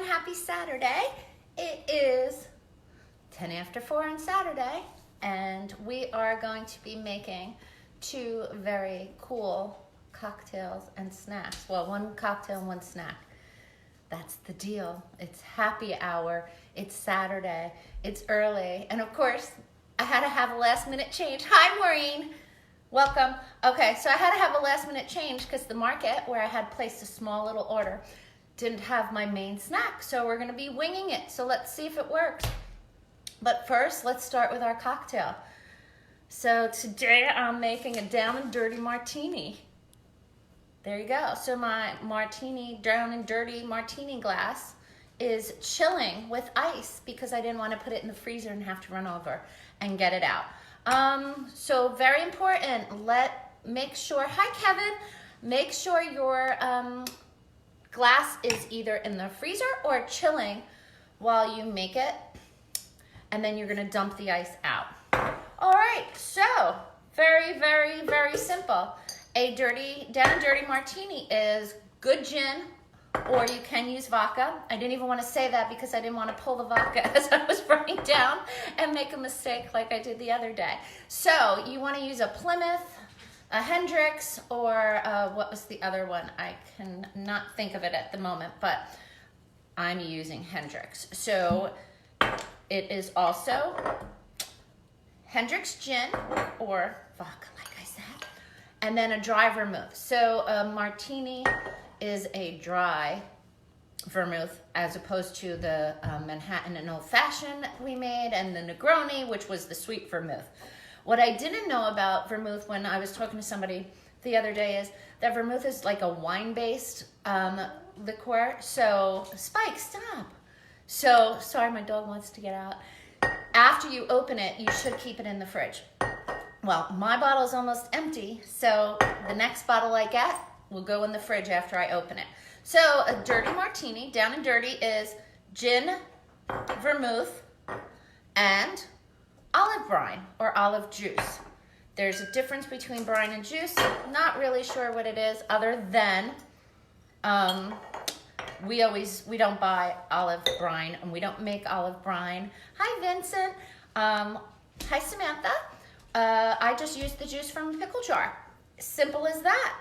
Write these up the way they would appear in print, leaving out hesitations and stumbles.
everyone, happy Saturday. It is 10 after 4 on Saturday, and we are going to be making two very cool cocktails and snacks. Well, one cocktail and one snack. That's the deal. It's happy hour, it's Saturday, it's early, and of course, I had to have a last minute change. Hi, Maureen. Welcome. Okay, so I had to have a last minute change because the market where I had placed a small little order didn't have my main snack, so we're gonna be winging it. So let's see if it works. But first, let's start with our cocktail. So today I'm making a down and dirty martini. There you go. So my martini, down and dirty martini glass is chilling with ice because I didn't want to put it in the freezer and have to run over and get it out. So very important, make sure, hi Kevin, make sure your glass is either in the freezer or chilling while you make it, and then you're gonna dump the ice out. All right, so very, very, very simple. A down and dirty martini is good gin, or you can use vodka. I didn't even want to say that because I didn't want to pull the vodka as I was running down and make a mistake like I did the other day. So you want to use a Plymouth, a Hendrix, or what was the other one? I cannot think of it at the moment, but I'm using Hendrix. So it is also Hendrix gin or vodka, like I said, and then a dry vermouth. So a martini is a dry vermouth as opposed to the Manhattan and Old Fashioned we made, and the Negroni, which was the sweet vermouth. What I didn't know about vermouth when I was talking to somebody the other day is that vermouth is like a wine-based liqueur. So, Spike, stop. So, sorry, my dog wants to get out. After you open it, you should keep it in the fridge. Well, my bottle is almost empty, so the next bottle I get will go in the fridge after I open it. So, a dirty martini, down and dirty, is gin, vermouth, and olive brine or olive juice. There's a difference between brine and juice. Not really sure what it is other than we don't buy olive brine and we don't make olive brine. Hi Vincent. Hi Samantha. I just used the juice from a pickle jar. Simple as that.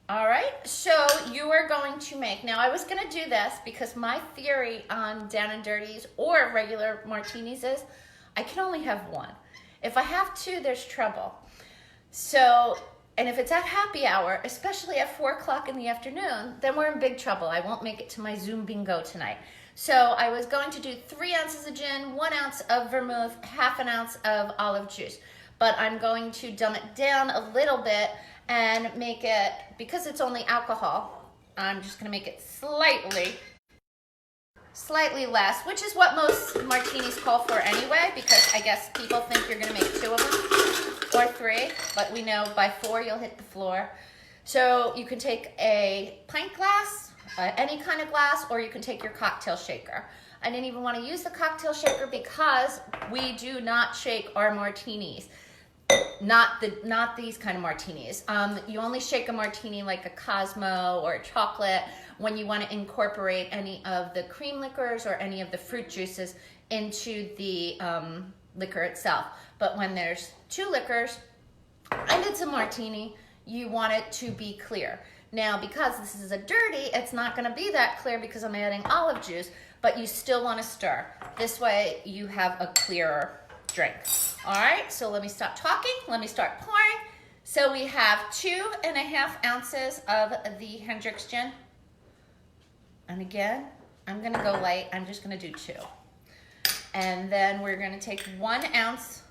All right, so you are going to make, now I was gonna do this because my theory on down and dirties or regular martinis is I can only have one. If I have two, there's trouble. So, and if it's at happy hour, especially at 4 o'clock in the afternoon, then we're in big trouble. I won't make it to my Zoom bingo tonight. So I was going to do 3 ounces of gin, 1 ounce of vermouth, ½ an ounce of olive juice. But I'm going to dumb it down a little bit and make it, because it's only alcohol, I'm just gonna make it slightly less, which is what most martinis call for anyway, because I guess people think you're gonna make 2 of them or 3, but we know by 4 you'll hit the floor. So you can take a pint glass, any kind of glass, or you can take your cocktail shaker. I didn't even want to use the cocktail shaker because we do not shake our martinis. Not these kind of martinis. You only shake a martini like a Cosmo or a chocolate when you want to incorporate any of the cream liquors or any of the fruit juices into the liquor itself. But when there's 2 liquors and it's a martini, you want it to be clear. Now, because this is a dirty, it's not going to be that clear because I'm adding olive juice, but you still want to stir. This way you have a clearer drink. All right, so let me stop talking. Let me start pouring. So we have 2½ ounces of the Hendrix gin. And again, I'm gonna go light. I'm just gonna do 2. And then we're gonna take 1 ounce,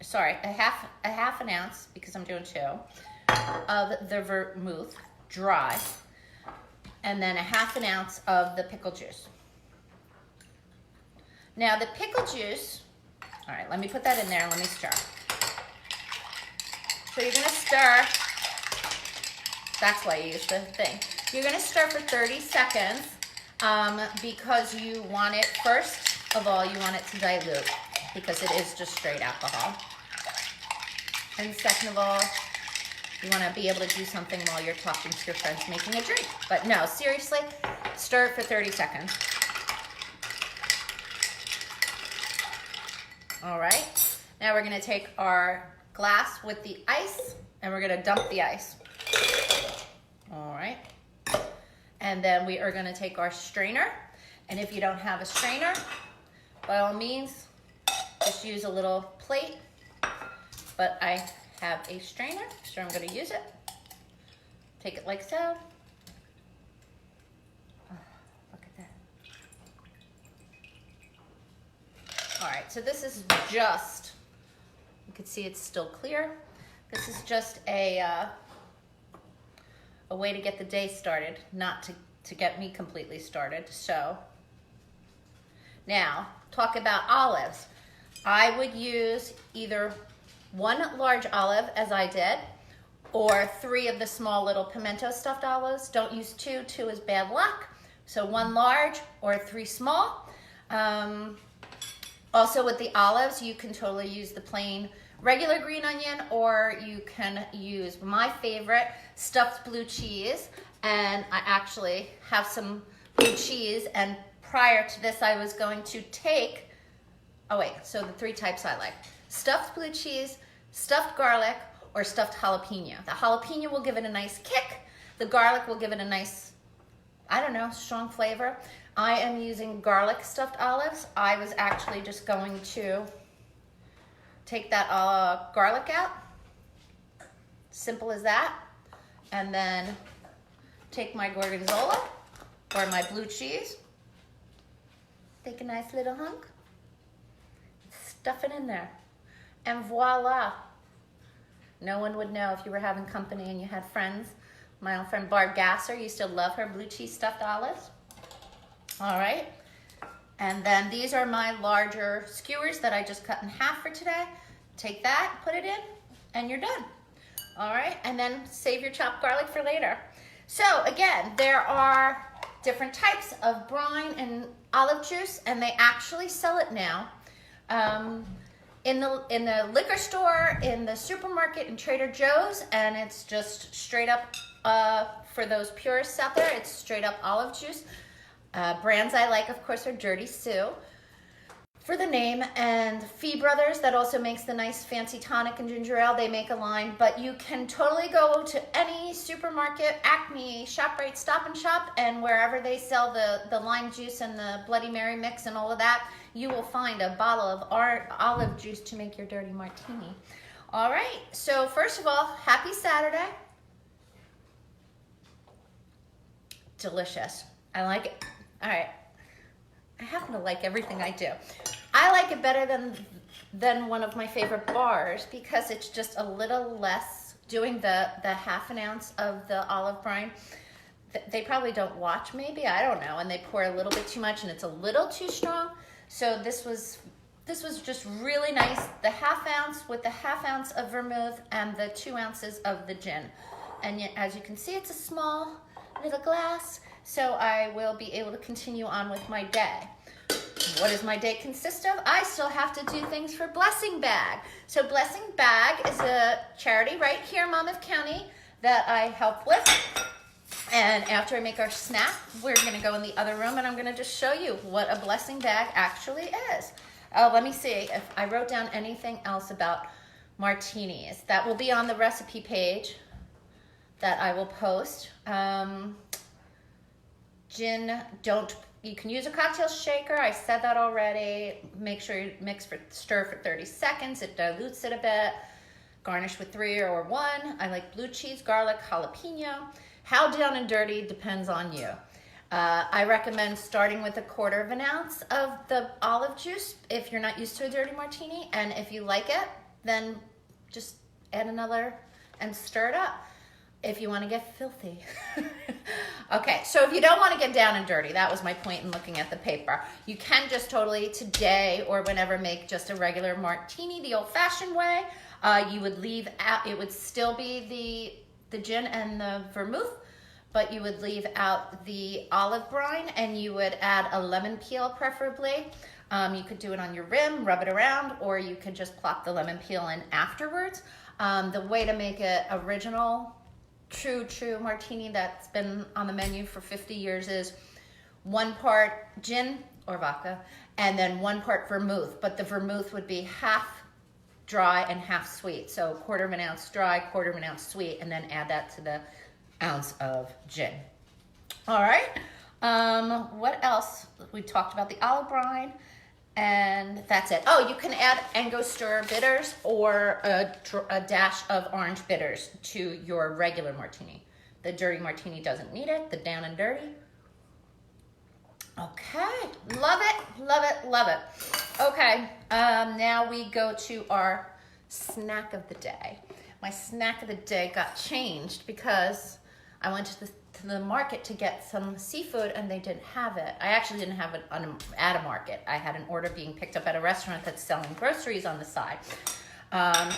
sorry, a half an ounce, because I'm doing 2, of the vermouth, dry. And then ½ an ounce of the pickle juice. Now the pickle juice, all right, let me put that in there and let me stir. So you're gonna stir, that's why I use the thing. You're gonna stir for 30 seconds because you want it, first of all, you want it to dilute because it is just straight alcohol. And second of all, You want to be able to do something while you're talking to your friends making a drink. But no, seriously, Stir it for 30 seconds. All right, now we're gonna take our glass with the ice and we're gonna dump the ice. All right, and then we are gonna take our strainer, and if you don't have a strainer, by all means, just use a little plate, but I have a strainer, so I'm gonna use it. Take it like so. Oh, look at that. All right, so this is just, you can see it's still clear. This is just a way to get the day started, not to get me completely started. So now, talk about olives. I would use either one large olive, as I did, or 3 of the small little pimento stuffed olives. Don't use 2, 2 is bad luck. So 1 large or 3 small. Also with the olives, you can totally use the plain regular green onion, or you can use my favorite, stuffed blue cheese. And I actually have some blue cheese, and prior to this I was going to take, so the 3 types I like: stuffed blue cheese, stuffed garlic, or stuffed jalapeno. The jalapeno will give it a nice kick. The garlic will give it a nice, I don't know, strong flavor. I am using garlic stuffed olives. I was actually just going to take that garlic out. Simple as that. And then take my gorgonzola or my blue cheese. Take a nice little hunk. Stuff it in there. And voila. No one would know if you were having company and you had friends. My old friend Barb Gasser used to love her blue cheese stuffed olives. All right. And then these are my larger skewers that I just cut in half for today. Take that, put it in, and you're done. All right. And then save your chopped garlic for later. So again, there are different types of brine and olive juice, and they actually sell it now. In the liquor store, in the supermarket, in Trader Joe's, and it's just straight up, for those purists out there, it's straight up olive juice. Brands I like, of course, are Dirty Sue for the name, and Fee Brothers, that also makes the nice fancy tonic and ginger ale. They make a line, but you can totally go to any supermarket, Acme, ShopRite, Stop and Shop, and wherever they sell the lime juice and the Bloody Mary mix and all of that, you will find a bottle of olive juice to make your dirty martini. All right, so first of all, happy Saturday. Delicious. I like it. All right. I happen to like everything I do. I like it better than one of my favorite bars because it's just a little less, doing the half an ounce of the olive brine. They probably don't watch, maybe, I don't know, and they pour a little bit too much and it's a little too strong. So this was just really nice. The half ounce with the half ounce of vermouth and the 2 ounces of the gin. And yet, as you can see, it's a small little glass, so I will be able to continue on with my day. What does my day consist of? I still have to do things for Blessing Bag. So Blessing Bag is a charity right here in Monmouth County that I help with. And after I make our snack, we're gonna go in the other room and I'm gonna just show you what a Blessing Bag actually is. Oh, let me see if I wrote down anything else about martinis. That will be on the recipe page that I will post. Gin, you can use a cocktail shaker. I said that already. Make sure you stir for 30 seconds. It dilutes it a bit. Garnish with 3 or 1. I like blue cheese, garlic, jalapeno. How down and dirty depends on you. I recommend starting with 1/4 of an ounce of the olive juice if you're not used to a dirty martini. And if you like it, then just add another and stir it up. If you want to get filthy. Okay, so if you don't want to get down and dirty, that was my point in looking at the paper. You can just totally today or whenever make just a regular martini the old-fashioned way. You would leave out, it would still be the gin and the vermouth, but you would leave out the olive brine and you would add a lemon peel preferably. You could do it on your rim, rub it around, or you could just plop the lemon peel in afterwards. The way to make it original, true martini that's been on the menu for 50 years is 1 part gin or vodka, and then 1 part vermouth, but the vermouth would be half dry and half sweet. So 1/4 ounce dry, 1/4 ounce sweet, and then add that to the ounce of gin. All right, what else? We talked about the olive brine, and that's it. Oh, you can add Angostura bitters or a dash of orange bitters to your regular martini. The dirty martini doesn't need it, the down and dirty. Okay, love it, love it, love it. Okay, now we go to our snack of the day. My snack of the day got changed because I went to the market to get some seafood and they didn't have it. I actually didn't have it at a market. I had an order being picked up at a restaurant that's selling groceries on the side.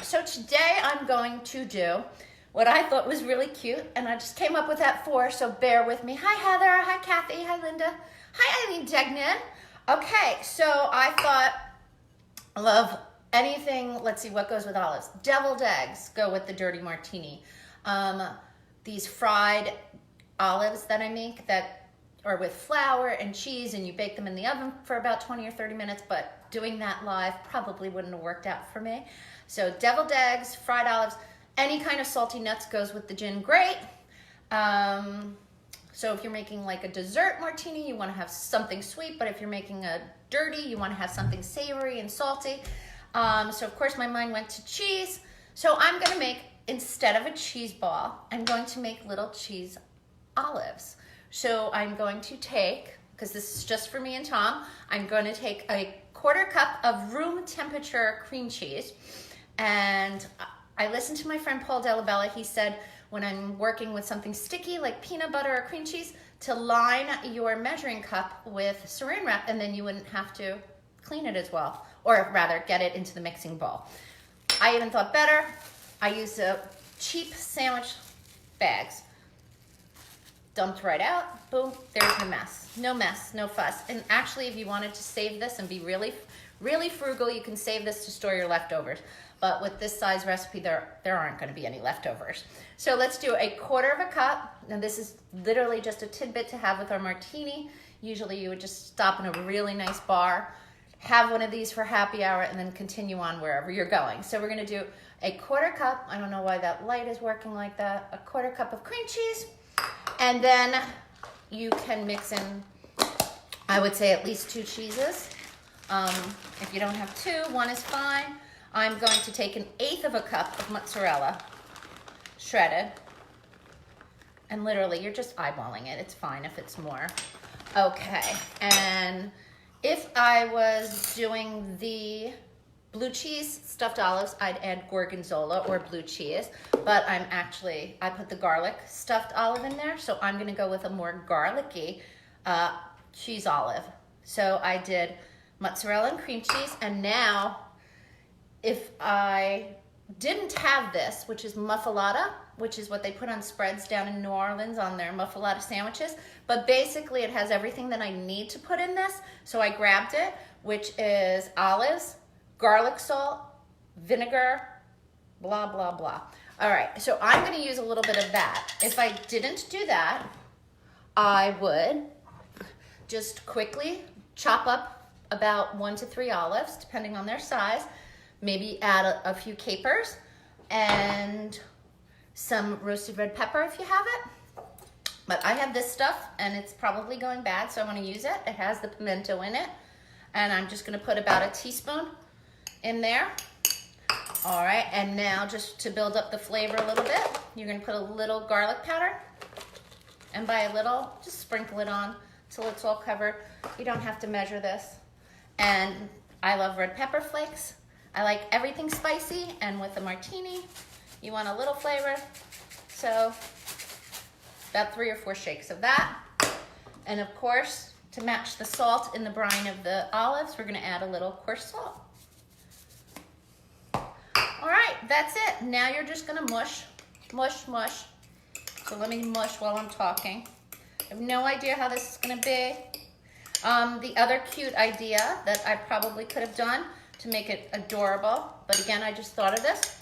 So today I'm going to do what I thought was really cute, and I just came up with that so bear with me. Hi Heather, hi Kathy, hi Linda, hi Eileen Degnan. Okay, so I thought, I love anything, let's see what goes with olives. Deviled eggs go with the dirty martini. These fried olives that I make that are with flour and cheese, and you bake them in the oven for about 20 or 30 minutes, but doing that live probably wouldn't have worked out for me. So deviled eggs, fried olives, any kind of salty nuts goes with the gin, great. So if you're making like a dessert martini, you want to have something sweet, but if you're making a dirty, you want to have something savory and salty. So of course my mind went to cheese. So I'm going to make, instead of a cheese ball, I'm going to make little cheese olives. So I'm going to take, because this is just for me and Tom, I'm going to take a 1/4 cup of room temperature cream cheese. And I listened to my friend Paul Delabella. He said when I'm working with something sticky like peanut butter or cream cheese, to line your measuring cup with saran wrap, and then you wouldn't have to clean it as well, or rather get it into the mixing bowl. I even thought better. I used cheap sandwich bags. Dumped right out, boom, there's the mess. No mess, no fuss. And actually, if you wanted to save this and be really, really frugal, you can save this to store your leftovers. But with this size recipe, there aren't gonna be any leftovers. So let's do a 1/4 cup. Now this is literally just a tidbit to have with our martini. Usually you would just stop in a really nice bar, have one of these for happy hour, and then continue on wherever you're going. So we're gonna do a 1/4 cup, I don't know why that light is working like that, a 1/4 cup of cream cheese, and then you can mix in, I would say at least 2 cheeses. If you don't have 2, 1 is fine. I'm going to take 1/8 cup of mozzarella, shredded, and literally you're just eyeballing it. It's fine if it's more. Okay, and if I was doing the blue cheese stuffed olives, I'd add gorgonzola or blue cheese, but I put the garlic stuffed olive in there, so I'm gonna go with a more garlicky cheese olive. So I did mozzarella and cream cheese, and now if I didn't have this, which is muffalata, which is what they put on spreads down in New Orleans on their muffalata sandwiches, but basically it has everything that I need to put in this, so I grabbed it, which is olives, garlic salt, vinegar, blah, blah, blah. All right, so I'm gonna use a little bit of that. If I didn't do that, I would just quickly chop up about 1 to 3 olives, depending on their size, maybe add a few capers and some roasted red pepper if you have it. But I have this stuff and it's probably going bad, so I want to use it. It has the pimento in it, and I'm just going to put about a teaspoon in there. All right, and now just to build up the flavor a little bit, you're going to put a little garlic powder, and by a little, just sprinkle it on till it's all covered. You don't have to measure this. And I love red pepper flakes. I like everything spicy, and with a martini, you want a little flavor. So about 3 or 4 shakes of that. And of course, to match the salt in the brine of the olives, we're gonna add a little coarse salt. All right, that's it. Now you're just gonna mush, mush, mush. So let me mush while I'm talking. I have no idea how this is gonna be. The other cute idea that I probably could have done to make it adorable, but again, I just thought of this,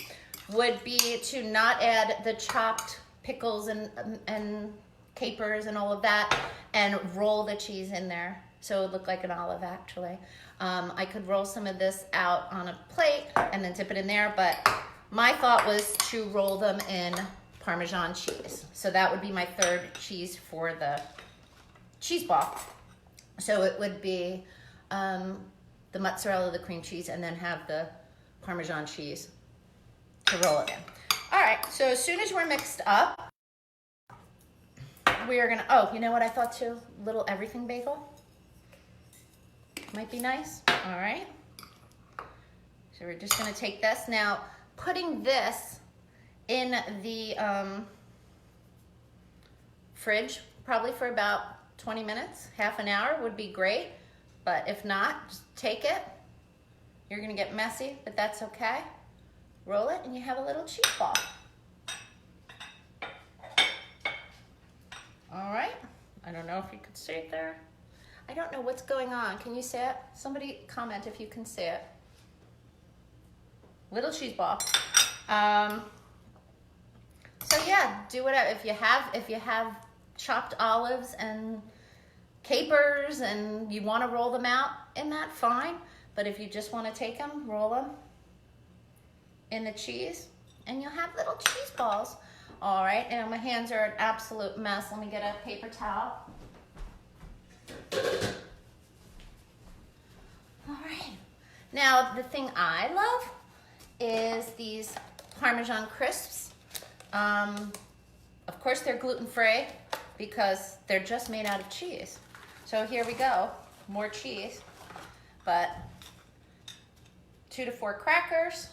would be to not add the chopped pickles and capers and all of that, and roll the cheese in there so it would look like an olive actually. I could roll some of this out on a plate and then dip it in there, but my thought was to roll them in Parmesan cheese. So that would be my third cheese for the cheese ball. So it would be the mozzarella, the cream cheese, and then have the Parmesan cheese to roll it in. All right, so as soon as we're mixed up, we are gonna, oh, you know what I thought too? Little everything bagel. Might be nice. All right. So we're just gonna take this. Now, putting this in the fridge, probably for about 20 minutes, half an hour would be great. But if not, just take it. You're gonna get messy, but that's okay. Roll it and you have a little cheese ball. All right. I don't know if you could see it there. I don't know what's going on. Can you see it? Somebody comment if you can see it. Little cheese ball. So yeah, do whatever. If you have chopped olives and capers and you want to roll them out in that, fine. But if you just want to take them, roll them in the cheese, and you'll have little cheese balls. All right, and my hands are an absolute mess. Let me get a paper towel. All right. Now, the thing I love is these Parmesan crisps. Of course, they're gluten-free because they're just made out of cheese. So here we go, more cheese, but 2 to 4 crackers.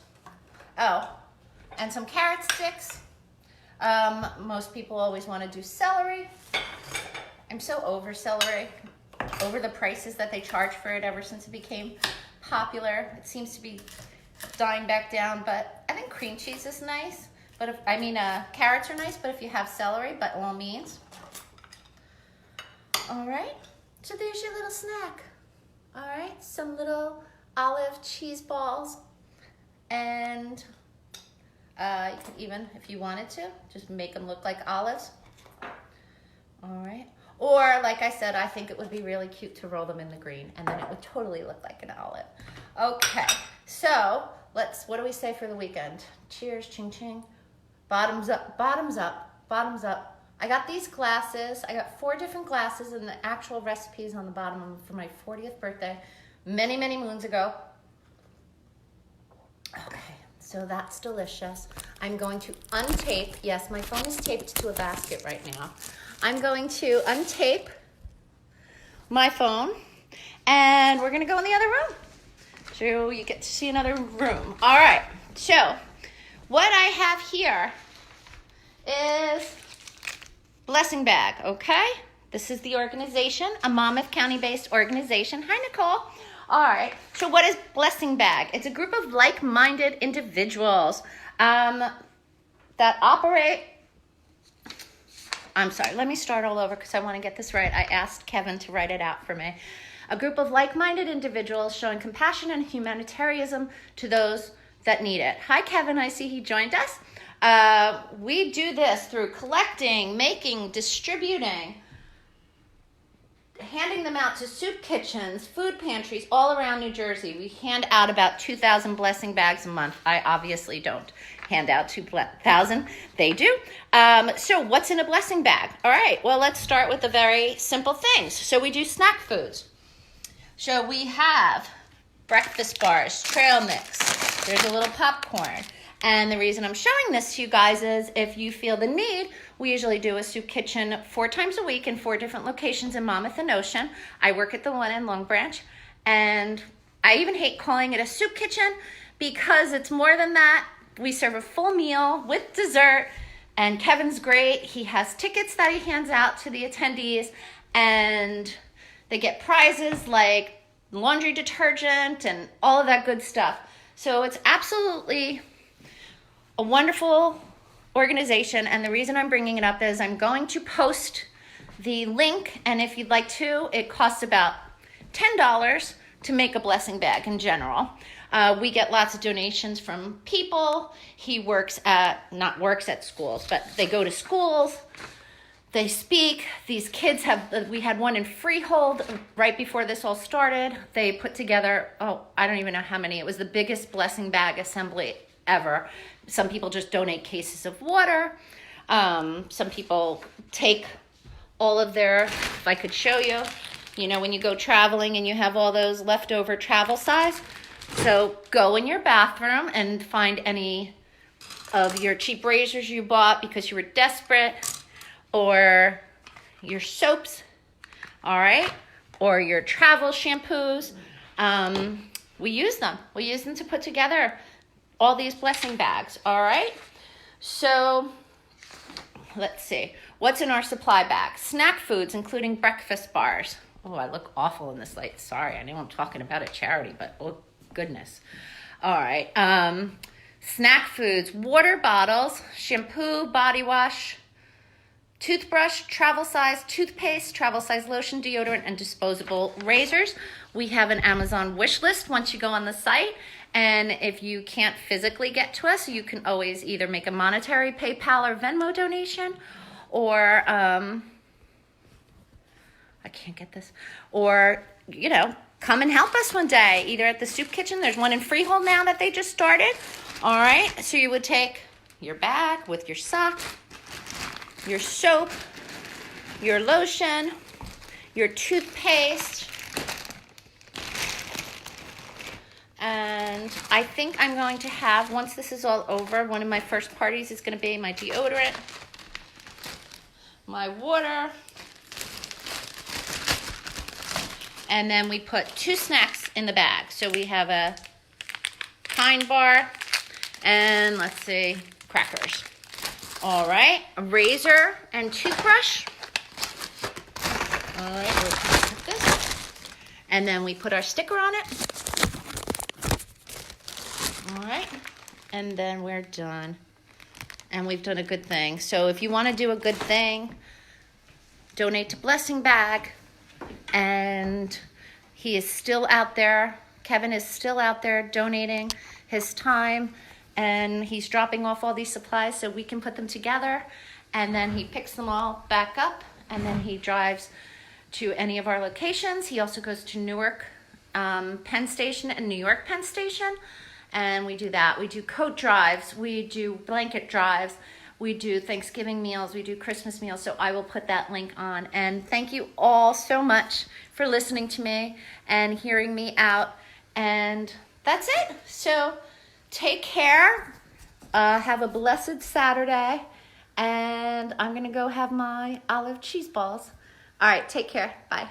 Oh, and some carrot sticks. Most people always want to do celery. I'm so over celery, over the prices that they charge for it ever since it became popular. It seems to be dying back down, but I think cream cheese is nice. But if, carrots are nice, but if you have celery, by all means. All right, so there's your little snack. All right, some little olive cheese balls. And you could even, if you wanted to, just make them look like olives. All right. Or, like I said, I think it would be really cute to roll them in the green, and then it would totally look like an olive. Okay, so what do we say for the weekend? Cheers, ching ching. Bottoms up, bottoms up, bottoms up. I got these glasses. I got 4 different glasses, and the actual recipes on the bottom for my 40th birthday, many, many moons ago. Okay, so that's delicious. I'm going to untape. Yes, my phone is taped to a basket right now. I'm going to untape my phone, and we're gonna go in the other room. So you get to see another room. All right, so what I have here is Blessing Bag, okay? This is the organization, a Monmouth County-based organization. Hi, Nicole. All right, so what is Blessing Bag? It's a group of like-minded individuals that operate. I'm sorry, let me start all over because I want to get this right. I asked Kevin to write it out for me. A group of like-minded individuals showing compassion and humanitarianism to those that need it. Hi, Kevin, I see he joined us. We do this through collecting, making, distributing, handing them out to soup kitchens, food pantries all around New Jersey. We hand out about 2,000 blessing bags a month. I obviously don't hand out 2,000. They do. So what's in a blessing bag? All right, well, let's start with the very simple things. So we do snack foods. So we have breakfast bars, trail mix. There's a little popcorn. And the reason I'm showing this to you guys is if you feel the need, we usually do a soup kitchen 4 times a week in 4 different locations in Monmouth and Ocean. I work at the one in Long Branch, and I even hate calling it a soup kitchen because it's more than that. We serve a full meal with dessert, and Kevin's great. He has tickets that he hands out to the attendees, and they get prizes like laundry detergent and all of that good stuff. So it's absolutely a wonderful organization, and the reason I'm bringing it up is I'm going to post the link, and if you'd like to, it costs about $10 to make a blessing bag in general. We get lots of donations from people. He not works at schools, but they go to schools. they speak. These kids we had one in Freehold right before this all started. They put together, I don't even know how many. It was the biggest blessing bag assembly ever. Some people just donate cases of water. Some people take all of their, if I could show you, when you go traveling and you have all those leftover travel size. So go in your bathroom and find any of your cheap razors you bought because you were desperate, or your soaps, all right, or your travel shampoos. We use them. We use them to put together all these blessing bags, all right? So let's see. What's in our supply bag? Snack foods, including breakfast bars. Oh, I look awful in this light. Sorry, I know I'm talking about a charity, but oh, goodness. All right. Snack foods, water bottles, shampoo, body wash, toothbrush, travel size toothpaste, travel size lotion, deodorant, and disposable razors. We have an Amazon wish list once you go on the site. And if you can't physically get to us, you can always either make a monetary PayPal or Venmo donation, or I can't get this, or, come and help us one day, either at the soup kitchen. There's one in Freehold now that they just started. All right. So you would take your bag with your sock, your soap, your lotion, your toothpaste, and I think I'm going to have, once this is all over, one of my first parties is going to be my deodorant, my water, and then we put 2 snacks in the bag. So we have a Kind bar and, let's see, crackers. All right, a razor and toothbrush. All right, we'll put this. And then we put our sticker on it. All right, and then we're done. And we've done a good thing. So if you want to do a good thing, donate to Blessing Bag. And he is still out there. Kevin is still out there donating his time. And he's dropping off all these supplies so we can put them together. And then he picks them all back up. And then he drives to any of our locations. He also goes to Newark Penn Station and New York Penn Station. And we do that. We do coat drives. We do blanket drives. We do Thanksgiving meals. We do Christmas meals. So I will put that link on. And thank you all so much for listening to me and hearing me out. And that's it. So take care. Have a blessed Saturday. And I'm going to go have my olive cheese balls. All right. Take care. Bye.